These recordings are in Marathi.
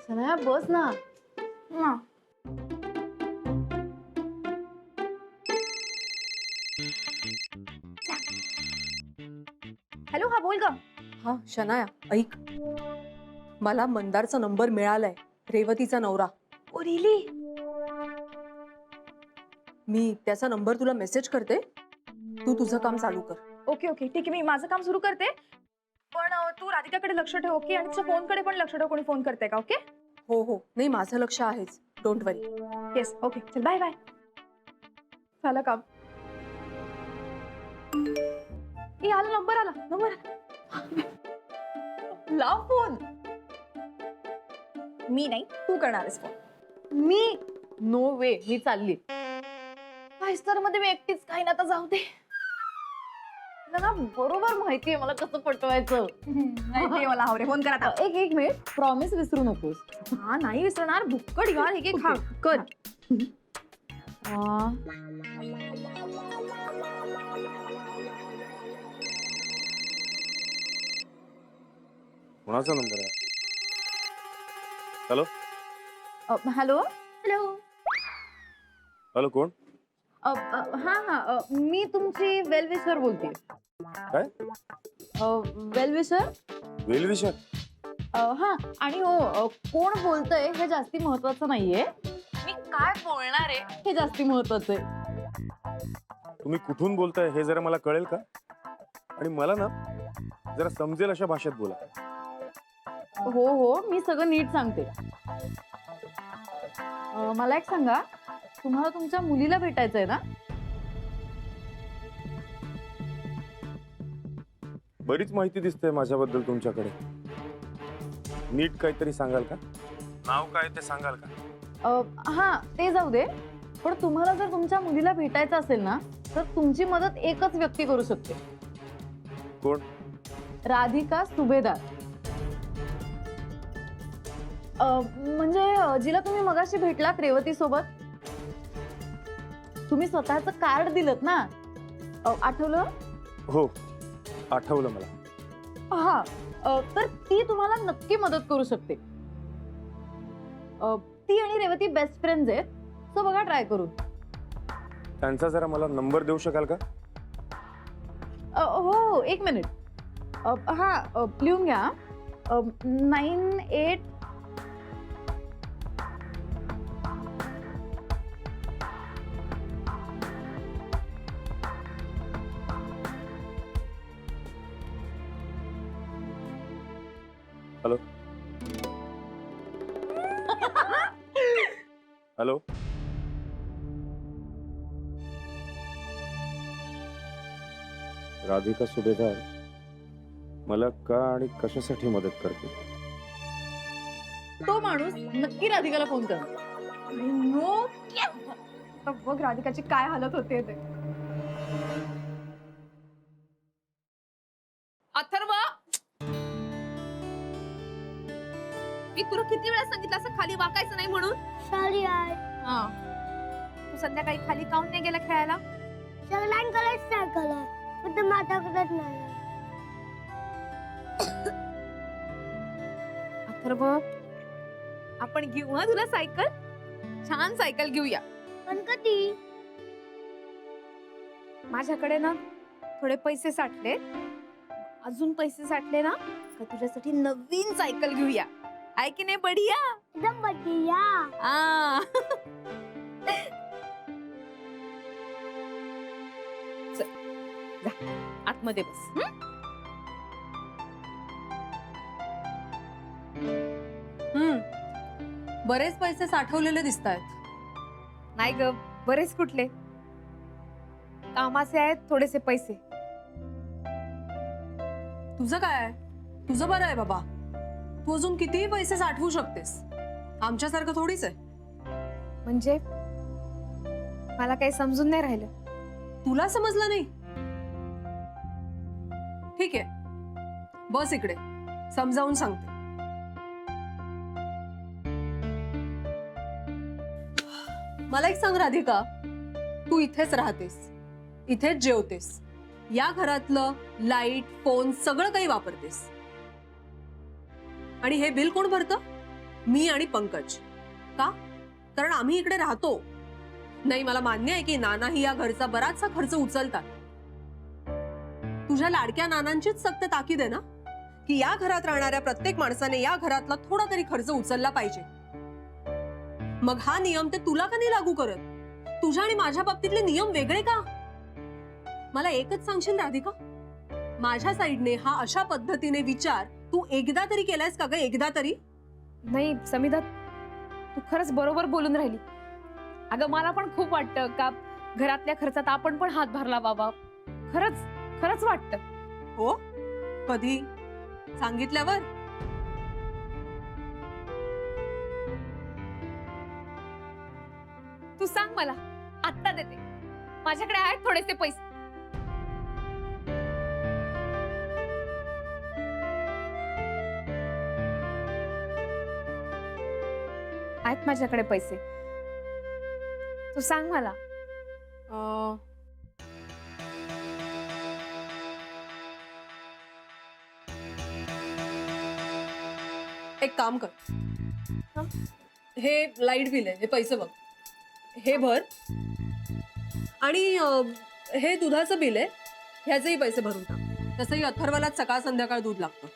सनाया बस ना. हॅलो, हा बोल ग. हा शनाया ऐक, मला मंदारचा नंबर मिळालाय, रेवतीचा नवरा. ओ रिली? मी त्याचा नंबर तुला मेसेज करते, तू तुझं काम चालू कर. ओके ओके ठीक आहे, मी माझं काम सुरू करते. पण तू राधिकाकडे लक्ष ठेव, ओके? आणि तुझ्या फोनकडे पण लक्ष ठेव, कोणी फोन करते का? ओके हो हो, नाही माझं लक्ष आहेच, डोंट वरी. येस, ओके, चल बाय बाय. झालं काम. ए, आला नंबर, आला. लाव फोन. मी नाही, तू करणार आहेस फोन. मी नो वे, मी चालली. मध्ये मी एकटीच काही ना, आता जाऊ दे. ना बरोबर माहितीये मला कसं पटवायचं. ते मला आवडे. फोन कर आता. एक मिनिट, प्रॉमिस विसरू नकोस. हा नाही विसरणार, भुक्कड यार, हे खा कर. कोणाचा नंबर आहे? Hello hello hello. हॅलो, कोण? हा मी तुमची वेलविशर बोलते. काय? वेलविशर. वेलविशर? हा, आणि हो, कोण बोलतय हे जास्ती महत्वाचं नाहीये, मी काय बोलणार आहे हे जास्ती महत्वाचं आहे. तुम्ही कुठून बोलताय हे जरा मला कळेल का? आणि मला ना जरा समजेल अशा भाषेत बोला. हो, मी सगळं नीट सांगते. मला एक सांगा, तुम्हाला तुमच्या मुलीला भेटायचंय ना? बरीच माहिती दिसते माझ्याबद्दल तुमच्याकडे. नीट काहीतरी सांगाल का? नाव काय ते सांगाल का? हा, ते जाऊ दे. पण तुम्हाला जर तुमच्या मुलीला भेटायचं असेल ना, तर तुमची मदत एकच व्यक्ती करू शकते. कोण? राधिका सुभेदार. म्हणजे जिला तुम्ही मगाशी भेटलात रेवती सोबत. तुम्ही स्वतःचं कार्ड दिलत ना, आठवलं? हो, आठवलं मला. हा, तर ती तुम्हाला नक्की मदत करू शकते. ती आणि रेवती बेस्ट फ्रेंड्स आहेत, सो बघा ट्राय करून. त्यांचा जरा मला नंबर देऊ शकाल का? हो, एक मिनिट. हा, लिहून घ्या. 98. Hello hello. राधिका सुभेदार मला का आणि कशासाठी मदत करते? तो माणूस नक्की राधिकाला फोन कर. नो, बघ राधिकाची काय हालत होते ते. अथर्व, मी तुला किती वेळा सांगितलं असं खाली वाकायचं नाही म्हणून? सॉरी यार. हा, तू संध्याकाळी खाली काऊन नाही गेला खेळायला? सगळ्यांकडेच सायकल आहे, फक्त माझ्याकडेच नाही. अथर्व, आपण घेऊ हा तुला सायकल. छान सायकल घेऊया. पण कधी? माझ्याकडे ना थोडे पैसे साठले, अजून पैसे साठले ना तर तुझ्यासाठी नवीन सायकल घेऊया. आहे की नाही बढिया? एकदम बढिया. आ. चल, जा, आतमध्ये बस. बरेच पैसे साठवलेले दिसतायत. नाही ग, बरेच कुठले, कामाचे आहेत थोडेसे पैसे. तुझं काय आहे? तुझं बरं आहे बाबा, तू अजून कितीही पैसे साठवू शकतेस, आमच्यासारखं थोडीच आहे. म्हणजे मला काही समजून नाही राहिलं. तुला समजलं नाही? ठीक आहे, बस इकडे, समजावून सांगते. मला एक सांग राधिका, तू इथेच राहतेस, इथेच जेवतेस, या घरातलं लाईट, फोन सगळं काही वापरतेस, आणि हे बिल कोण भरतं? मी आणि पंकज. का? कारण आम्ही इकडे राहतो. नाही, मला मान्य आहे की नानाही या घरचा बराचसा खर्च उचलतात. तुझ्या लाडक्या नानांचीच सक्त ताकीद आहे ना की या घरात राहणाऱ्या प्रत्येक माणसाने या घरातला थोडा तरी खर्च उचलला पाहिजे. मग हा नियम ते तुला का नाही लागू करत? तुझ्या आणि माझ्या बाबतीतले नियम वेगळे का? मला एकच सांगशील राधिका, माझ्या साईडने हा अशा पद्धतीने विचार तू एकदा तरी केलायस का ग? एकदा तरी? नाही समिधा, तू खरंच बरोबर बोलून राहिली. अगं मला पण खूप वाटतं का घरातल्या खर्चात आपण पण हातभार लावावा. खरंच खरंच वाटतं. हो? कधी? सांगितल्यावर? तू सांग मला, आत्ता देते. माझ्याकडे आहेत थोडेसे पैसे. आहेत माझ्याकडे पैसे. तू सांग मला. अं, एक काम कर. हे लाईट बिल आहे, हे पैसे बघ. हे भर. आणि हे दुधाचं बिल आहे, ह्याचेही पैसे भरून टाक. तसंही अथर्वलाच सकाळ संध्याकाळ दूध लागतं.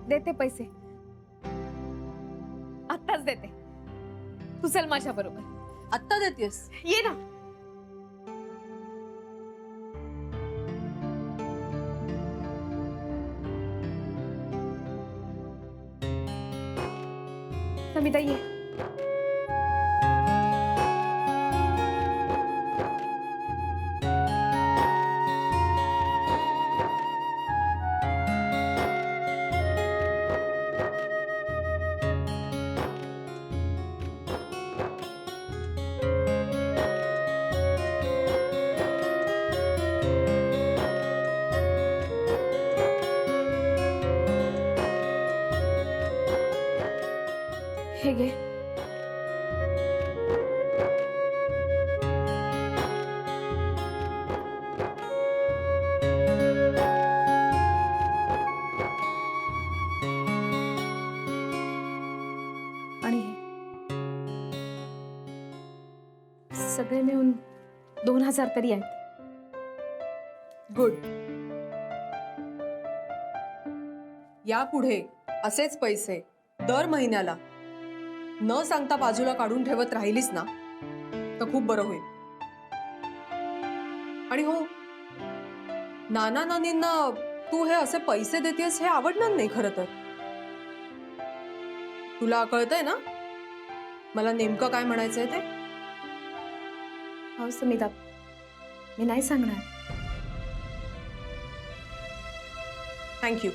देते पैसे. आत्ताच देते. तू चल माझ्या बरोबर. आत्ता देतेस? ये ना. समिता ये. हे घे. आणि हे सगळे मिळून 2000 तरी आहेत. गुड. यापुढे असेच पैसे दर महिन्याला न सांगता बाजूला काढून ठेवत राहिलीस ना तर खूप बरं होईल. आणि हो, नाना नानींना तू हे असे पैसे देतेस हे आवडणार नाही खरं तर. तुला कळतंय ना मला नेमकं काय म्हणायचंय ते? हो समिता, मी नाही सांगणार. थँक्यू.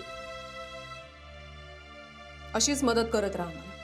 अशीच मदत करत राहा मला.